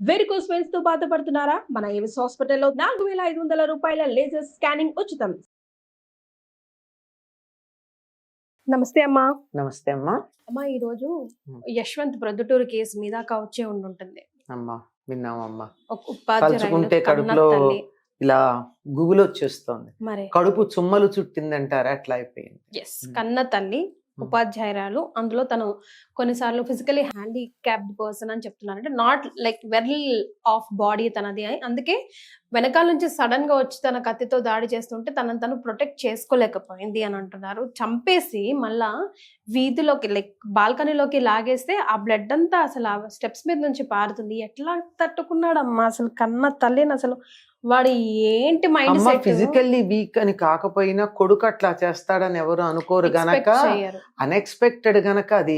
Varicose veins తో బాధపడుతున్నారా? మన ఏవిస్ హాస్పిటల్లో 4500 రూపాయల లేజర్ స్కానింగ్ ఉచితం. నమస్తే అమ్మా. నమస్తే అమ్మా. అమ్మా, ఈ రోజు యశ్వంత్ ప్రొద్దుటూరు కేసు మీద వచ్చే ఉంటుంది అమ్మా. విన్నామమ్మా. ఒక ఉపాధ్యాయురాలు తలుచుకుంటే కడుపులో తల్లి ఇలా గుబులు వచ్చేస్తోంది. మరి కడుపు చుమ్మలు చుట్టిందంటారా, అట్లా అయిపోయింది. కన్న తల్లి ఉపాధ్యాయురాలు. అందులో తను కొన్నిసార్లు ఫిజికలీ హ్యాండిక్యాప్డ్ పర్సన్ అని చెప్తున్నారు. అంటే not like well of body తనది. అందుకే వెనకాల నుంచి సడన్ గా వచ్చి తన కత్తితో దాడి చేస్తుంటే తనను తను ప్రొటెక్ట్ చేసుకోలేకపోయింది అని అంటున్నారు. చంపేసి మళ్ళా వీధిలోకి లైక్ బాల్కనీలోకి లాగేస్తే ఆ బ్లడ్ అంతా అసలు ఆ స్టెప్స్ మీద నుంచి పారుతుంది. ఎట్లా తట్టుకున్నాడమ్మా అసలు కన్న తల్లిని? అసలు వాడు ఏంటి మైండ్ సెట్? ఫిజికల్లీ వీక్ అని కాకపోయినా కొడుకు అట్లా చేస్తాడని ఎవరు అనుకోరు గనక, అన్ఎక్స్పెక్టెడ్ గనక అది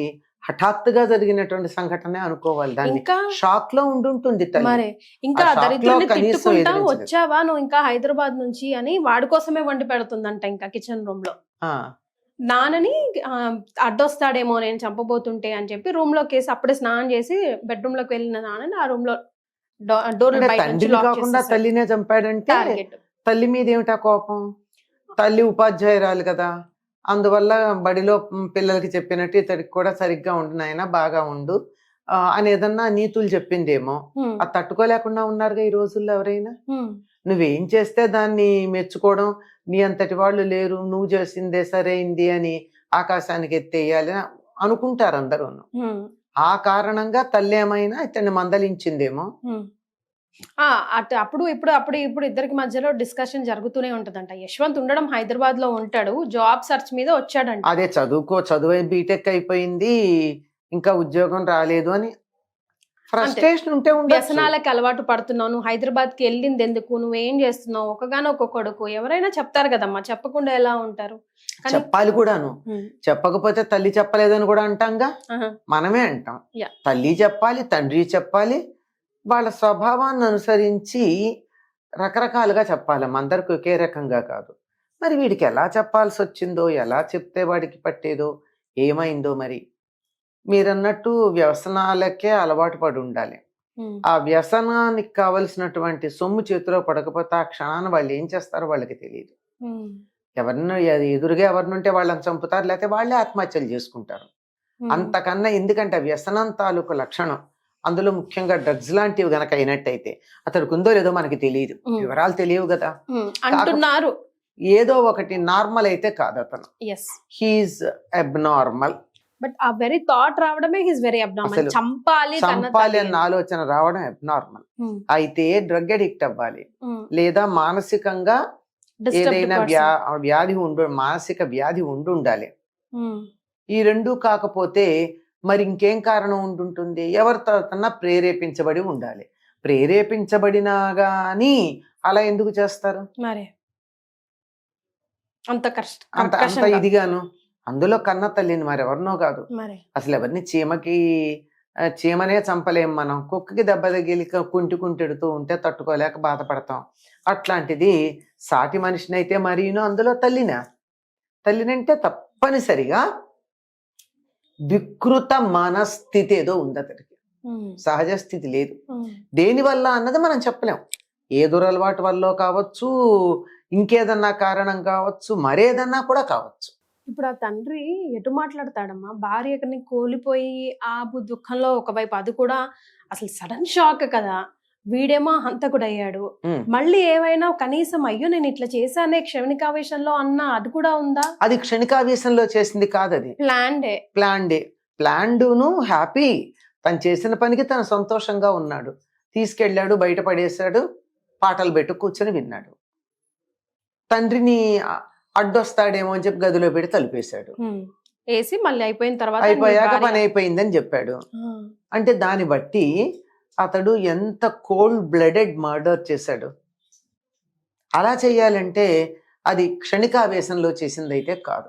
హఠాత్తుగా జరిగినటువంటి సంఘటనే అనుకోవాలి. దాన్ని షాక్ లో ఉండుంటుంది. మరి ఇంకా దరిద్రుని తిట్టుకుంటా వచ్చావా నువ్వు ఇంకా హైదరాబాద్ నుంచి అని వాడి కోసమే వండి పెడుతుందంట ఇంకా కిచెన్ రూమ్ లో. నాన్నని అడ్డొస్తాడేమో నేను చంపబోతుంటే అని చెప్పి రూమ్ లోకి వేసి అప్పుడే స్నానం చేసి బెడ్రూమ్ లోకి వెళ్ళిన నాన్నని ఆ రూమ్ లో కాకుండా తల్లినే చంపాడంటే తల్లి మీద ఏమిటా కోపం? తల్లి ఉపాధ్యాయురాలు కదా, అందువల్ల బడిలో పిల్లలకి చెప్పినట్టు ఇతడికి కూడా సరిగ్గా ఉండు నాయన, బాగా ఉండు అని ఏదన్నా నీతులు చెప్పిందేమో. అది తట్టుకోలేకుండా ఉన్నారుగా ఈ రోజుల్లో ఎవరైనా. నువ్వేం చేస్తే దాన్ని మెచ్చుకోవడం, నీ అంతటి వాళ్ళు లేరు, నువ్వు చేసిందే సరైంది అని ఆకాశానికి ఎత్తేయాలి అనుకుంటారు అందరూ. ఆ కారణంగా తల్లి ఏమైనా ఇతన్ని మందలించిందేమో. ఇప్పుడు ఇద్దరికి మధ్యలో డిస్కషన్ జరుగుతూనే ఉంటదంట. యశ్వంత్ ఉండడం హైదరాబాద్ లో ఉంటాడు, జాబ్ సర్చ్ మీద వచ్చాడంట. అదే చదువు బీటెక్ అయిపోయింది, ఇంకా ఉద్యోగం రాలేదు అని ఫ్రస్ట్రేషన్ ఉంటే వ్యసనాలకు అలవాటు పడుతున్నావు, నువ్వు హైదరాబాద్ కి వెళ్ళింది ఎందుకు, నువ్వేం చేస్తున్నావు, ఒకగానొక కొడుకు, ఎవరైనా చెప్తారు కదమ్మా, చెప్పకుండా ఎలా ఉంటారు? చెప్పాలి కూడాను. చెప్పకపోతే తల్లి చెప్పలేదని కూడా అంటాంగా, మనమే అంటాం. తల్లి చెప్పాలి, తండ్రి చెప్పాలి, వాళ్ళ స్వభావాన్ని అనుసరించి రకరకాలుగా చెప్పాలి, అందరికి ఒకే రకంగా కాదు. మరి వీడికి ఎలా చెప్పాల్సి వచ్చిందో, ఎలా చెప్తే వాడికి పట్టేదో, ఏమైందో మరి. మీరన్నట్టు వ్యసనాలకే అలవాటు పడి ఉండాలి. ఆ వ్యసనానికి కావలసినటువంటి సొమ్ము చేతిలో పడకపోతే ఆ క్షణాన్ని వాళ్ళు ఏం చేస్తారో వాళ్ళకి తెలియదు. ఎవరిని ఎదురుగా ఎవరినుంటే వాళ్ళని చంపుతారు, లేకపోతే వాళ్ళే ఆత్మహత్యలు చేసుకుంటారు. అంతకన్నా ఎందుకంటే వ్యసనం తాలూకు లక్షణం, అందులో ముఖ్యంగా డ్రగ్స్ లాంటివి గనక అయినట్టయితే అతడికి ఉందో లేదో మనకి తెలియదు, వివరాలు తెలియవు కదా అంటున్నారు. ఏదో ఒకటి నార్మల్ అయితే కాదు అతను, హీఈస్ అబ్నార్మల్. బట్ ఆ వెరీ థాట్ రావడమే హిస్ వెరీ అబ్నార్మల్. చంపాలి అన్న ఆలోచన రావడం అబ్నార్మల్. అయితే డ్రగ్ అడిక్ట్ అవ్వాలి, లేదా మానసికంగా ఏదైనా మానసిక వ్యాధి ఉండాలి. ఈ రెండు కాకపోతే మరి ఇంకేం కారణం ఉంటుంటుంది? ఎవరితోన్నా ప్రేరేపించబడి ఉండాలి. ప్రేరేపించబడినా గాని అలా ఎందుకు చేస్తారు? అంత ఇదిగాను. అందులో కన్న తల్లిని మరి ఎవరినో కాదు, అసలు ఎవరిని చీమనే చంపలేం మనం. కుక్కకి దెబ్బ తగిలి కుంటెడుతూ ఉంటే తట్టుకోలేక బాధపడతాం. అట్లాంటిది సాటి మనిషిని అయితే మరీను, అందులో తల్లినంటే తప్పనిసరిగా వికృత మనస్థితి ఏదో ఉంది అతడికి, సహజ స్థితి లేదు. దేనివల్ల అన్నది మనం చెప్పలేం. ఏ దురలవాటు వల్ల కావచ్చు, ఇంకేదన్నా కారణం కావచ్చు, మరేదన్నా కూడా కావచ్చు. ఇప్పుడు ఆ తండ్రి ఎటు మాట్లాడతాడమ్మా? భార్యని కోల్పోయి ఆ దుఃఖంలో ఒకవైపు, అది కూడా అసలు సడన్ షాక్ కదా. వీడేమో హంతకుడయ్యాడు, మళ్ళీ ఏమైనా కనీసం అయ్యో నేను ఇట్లా చేశానే క్షణికావేశంలో అన్న అది కూడా ఉందా? అది క్షణికావేశంలో చేసింది కాదు, అది ప్లాన్డును హ్యాపీ. తను చేసిన పనికి తను సంతోషంగా ఉన్నాడు, తీసుకెళ్ళాడు, బయట పడేశాడు, పాటలు పెట్టు కూర్చొని విన్నాడు. తండ్రిని అడ్డొస్తాడేమో అని చెప్పి గదిలో పెట్టి తలుపేశాడు, వేసి మళ్ళీ అయిపోయాక పని అయిపోయిందని చెప్పాడు. అంటే దాన్ని బట్టి అతడు ఎంత కోల్డ్ బ్లడెడ్ మర్డర్ చేశాడు. అలా చెయ్యాలంటే అది క్షణికావేశంలో చేసిందైతే కాదు.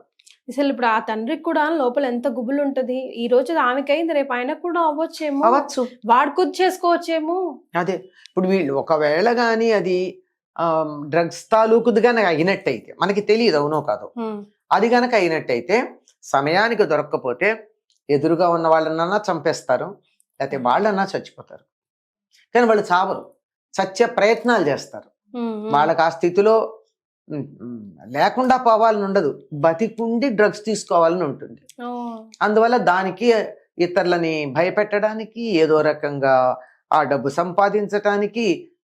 అసలు ఇప్పుడు ఆ తండ్రికి కూడా లోపల ఎంత గుబులు ఉంటది. ఈ రోజు ఆమెకైంది, రేపు ఆయన కూడా అవ్వచ్చు, వాడుకొచ్చి చేసుకోవచ్చేమో. అదే ఇప్పుడు వీళ్ళు ఒకవేళ గాని అది డ్రగ్స్ తాలూకుది గనక అయినట్టయితే, మనకి తెలియదు అవునో కాదు, అది గనక అయినట్టయితే సమయానికి దొరక్కపోతే ఎదురుగా ఉన్న వాళ్ళనన్నా చంపేస్తారు, లేకపోతే వాళ్ళన్నా చచ్చిపోతారు. కానీ వాళ్ళు చావరు, చచ్చే ప్రయత్నాలు చేస్తారు. వాళ్ళకి ఆ స్థితిలో లేకుండా పోవాలని ఉండదు, బతికుండి డ్రగ్స్ తీసుకోవాలని ఉంటుంది. అందువల్ల దానికి ఇతరులని భయపెట్టడానికి, ఏదో రకంగా ఆ డబ్బు సంపాదించటానికి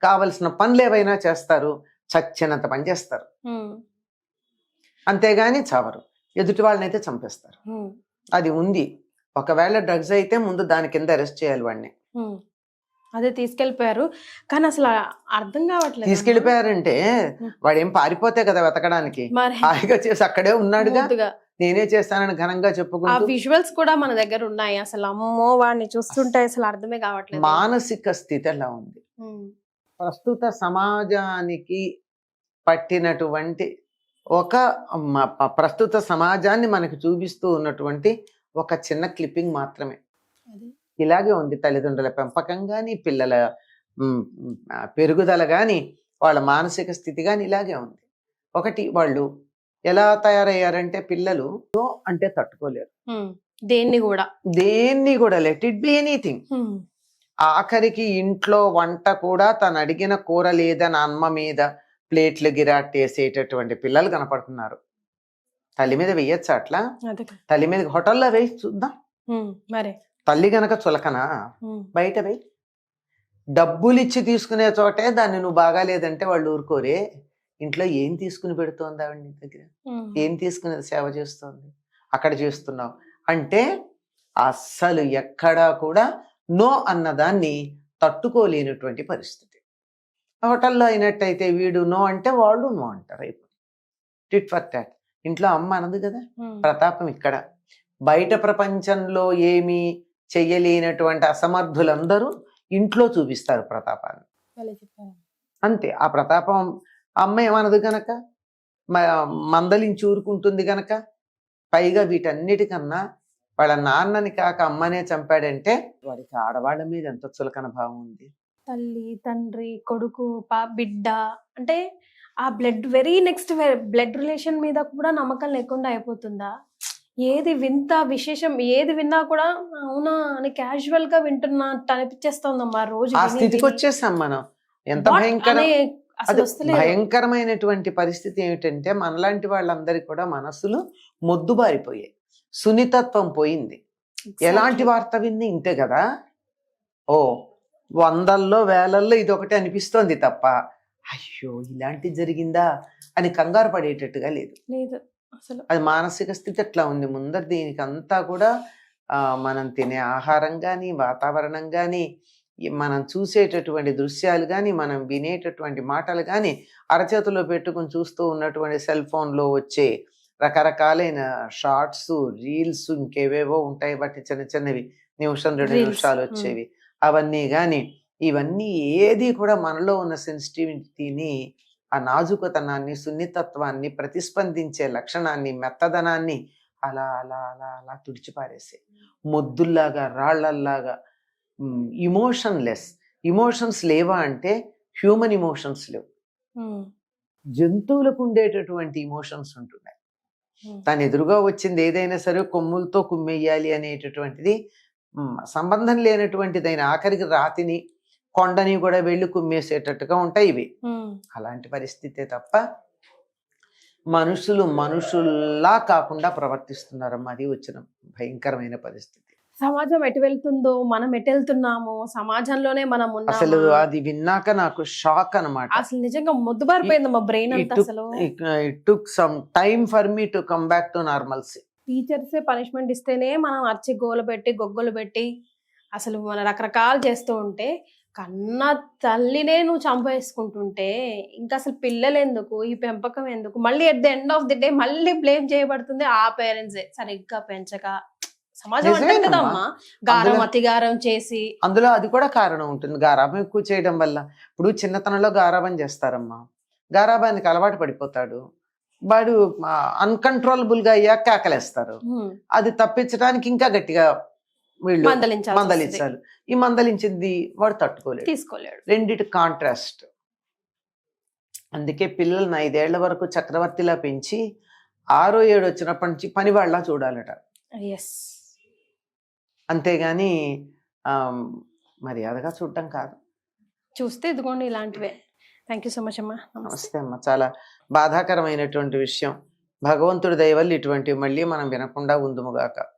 కావలసిన పనులు ఏవైనా చేస్తారు, చచ్చినంత పని చేస్తారు. అంతేగాని చావరు. ఎదుటి వాళ్ళని అయితే చంపేస్తారు. అది ఉంది. ఒకవేళ డ్రగ్స్ అయితే ముందు దాని కింద అరెస్ట్ చేయాలి వాడిని. అదే తీసుకెళ్లిపోయారు, కానీ అసలు అర్థం కావట్లేదు. తీసుకెళ్లిపోయారంటే వాడు ఏం పారిపోతే కదా వెతకడానికి, హాయిగా చేసి అక్కడే ఉన్నాడుగా, నేనే చేస్తానని ఘనంగా చెప్పుకుంటూ. విజువల్స్ కూడా మన దగ్గర ఉన్నాయి. అసలు అమ్మో వాడిని చూస్తుంటే అసలు అర్థమే కావట్లేదు. మానసిక స్థితి ఎలా ఉంది, ప్రస్తుత సమాజానికి పట్టినటువంటి ఒక ప్రస్తుత సమాజాన్ని మనకి చూపిస్తూ ఉన్నటువంటి ఒక చిన్న క్లిప్పింగ్ మాత్రమే. ఇలాగే ఉంది తల్లిదండ్రుల పెంపకం కానీ, పిల్లల పెరుగుదల కానీ, వాళ్ళ మానసిక స్థితి కానీ ఇలాగే ఉంది. ఒకటి, వాళ్ళు ఎలా తయారయ్యారంటే పిల్లలు అంటే తట్టుకోలేరు, దేన్ని కూడా లెట్ ఇట్ బి ఎనీథింగ్. ఆఖరికి ఇంట్లో వంట కూడా తను అడిగిన కూర లేదని అమ్మ మీద ప్లేట్లు గిరాటేసేటటువంటి పిల్లలు కనపడుతున్నారు. తల్లి మీద వెయ్యొచ్చా అట్లా? తల్లి మీద హోటల్లో వేయి చూద్దాం. తల్లి గనక చులకనా, బయట వేయి. డబ్బులు ఇచ్చి తీసుకునే చోటే దాన్ని నువ్వు బాగాలేదంటే వాళ్ళు ఊరుకోరే. ఇంట్లో ఏం తీసుకుని పెడుతోంది ఆవిడ నీ దగ్గర, ఏం తీసుకుని సేవ చేస్తోంది, అక్కడ చేస్తున్నావు అంటే అస్సలు ఎక్కడా కూడా నో అన్నదాన్ని తట్టుకోలేనటువంటి పరిస్థితి. హోటల్లో అయినట్టయితే వీడు నో అంటే వాళ్ళు నో అంటారు. అయిపోయి టిట్ ఫర్ టాట్. ఇంట్లో అమ్మ అనదు కదా. ప్రతాపం ఇక్కడ. బయట ప్రపంచంలో ఏమీ చెయ్యలేనటువంటి అసమర్థులందరూ ఇంట్లో చూపిస్తారు ప్రతాపాన్ని. అంతే. ఆ ప్రతాపం అమ్మ ఏమనదు గనక, మందలించి ఊరుకుంటుంది గనక. పైగా వీటన్నిటికన్నా వాళ్ళ నాన్నని కాక అమ్మనే చంపాడంటే వాడికి ఆడవాళ్ళ మీద ఎంత చులకన భావం ఉంది. తల్లి, తండ్రి, కొడుకు, బిడ్డ అంటే ఆ వెరీ నెక్స్ట్ బ్లడ్ రిలేషన్ మీద కూడా నమ్మకం లేకుండా అయిపోతుందా? ఏది వింత విశేషం ఏది విన్నా కూడా అవునా అని క్యాజువల్ గా వింటున్నట్టు అనిపించేస్తోందమ్మా. రోజు ఆ స్థితికి వచ్చేసాం మనం. ఎంత భయంకరమైనటువంటి పరిస్థితి ఏమిటంటే మనలాంటి వాళ్ళందరికీ కూడా మనసులు మొద్దుబారిపోయాయి, సున్నితత్వం పోయింది. ఎలాంటి వార్త విన్ని ఇంతే కదా, ఓ వందల్లో వేలల్లో ఇదొకటి అనిపిస్తోంది తప్ప అయ్యో ఇలాంటిది జరిగిందా అని కంగారు పడేటట్టుగా లేదు. అసలు అది మానసిక స్థితి ఎట్లా ఉంది. ముందర దీనికి అంతా కూడా మనం తినే ఆహారం కానీ, వాతావరణం కానీ, మనం చూసేటటువంటి దృశ్యాలు కానీ, మనం వినేటటువంటి మాటలు కానీ, అరచేతిలో పెట్టుకుని చూస్తూ ఉన్నటువంటి సెల్ ఫోన్లో వచ్చే రకరకాలైన షార్ట్స్, రీల్స్, ఇంకేవేవో ఉంటాయి బట్టి చిన్న చిన్నవి నిమిషం 2 నిమిషాలు వచ్చేవి, అవన్నీ కానీ ఇవన్నీ ఏది కూడా మనలో ఉన్న సెన్సిటివిటీని, ఆ నాజుకతనాన్ని, సున్నితత్వాన్ని, ప్రతిస్పందించే లక్షణాన్ని, మెత్తదనాన్ని అలా అలా అలా అలా తుడిచిపారేసే మొద్దుల్లాగా, రాళ్లల్లాగా. ఇమోషన్స్ లేవా అంటే హ్యూమన్ ఇమోషన్స్ లేవు. జంతువులకు ఉండేటటువంటి ఇమోషన్స్ ఉంటున్నాయి. తను ఎదురుగా వచ్చింది ఏదైనా సరే కొమ్ములతో కుమ్మేయాలి అనేటటువంటిది సంబంధం లేనటువంటిదైన ఆఖరికి రాతిని, కొండని కూడా వెళ్ళి కుమ్మేసేటట్టుగా ఉంటాయి ఇవి. అలాంటి పరిస్థితే తప్ప మనుషుల్లా కాకుండా ప్రవర్తిస్తున్నారమ్మా. అది వచ్చిన భయంకరమైన పరిస్థితి. సమాజం ఎటు వెళ్తుందో, మనం ఎటు వెళ్తున్నామో, సమాజంలోనే మనం అసలు అది విన్నాక నాకు షాక్ అన్నమాట. అసలు నిజంగా మొద్దుబారిపోయింది మా బ్రెయిన్ అంతా. అసలు it took some time for me to come back to normalcy. టీచర్సే పనిష్మెంట్ ఇస్తేనే మనం అరిచి గోలు పెట్టి, గొగ్గలు పెట్టి, అసలు మన రకరకాలు చేస్తూ ఉంటే, కన్నా తల్లినే నువ్వు చంపేసుకుంటుంటే ఇంకా అసలు పిల్లలు ఎందుకు, ఈ పెంపకం ఎందుకు? మళ్ళీ at the end of the day మళ్ళీ బ్లేమ్ చేయబడుతుంది ఆ పేరెంట్సే, సరిగ్గా పెంచక. సమాజం అంటే కదమ్మా, గారం అతిగారం చేసి. అందులో అది కూడా కారణం ఉంటుంది, గారాబం ఎక్కువ చేయడం వల్ల. ఇప్పుడు చిన్నతనంలో గారాబం చేస్తారమ్మా, గారాబానికి అలవాటు పడిపోతాడు వాడు. అన్కంట్రోలబుల్ గా అయ్యాక కేకలేస్తారు. అది తప్పించడానికి ఇంకా గట్టిగా వీళ్ళు మందలించాలి. ఈ మందలించింది వాడు తీసుకోలేడు. రెండిటి కాంట్రాస్ట్. అందుకే పిల్లల్ని 5 ఏళ్ల వరకు చక్రవర్తిలా పెంచి 6వ 7 వచ్చినప్పటి నుంచి పని వాళ్ళ చూడాలట. అంతేగాని మర్యాదగా చూడటం కాదు. చూస్తే ఇదిగోండి ఇలాంటివే. థ్యాంక్ యూ సో మచ్ అమ్మా. నమస్తే. నమస్తే అమ్మ. చాలా బాధాకరమైనటువంటి విషయం. భగవంతుడి దయ వల్ల ఇటువంటివి మళ్ళీ మనం వినకుండా ఉందుముగాక.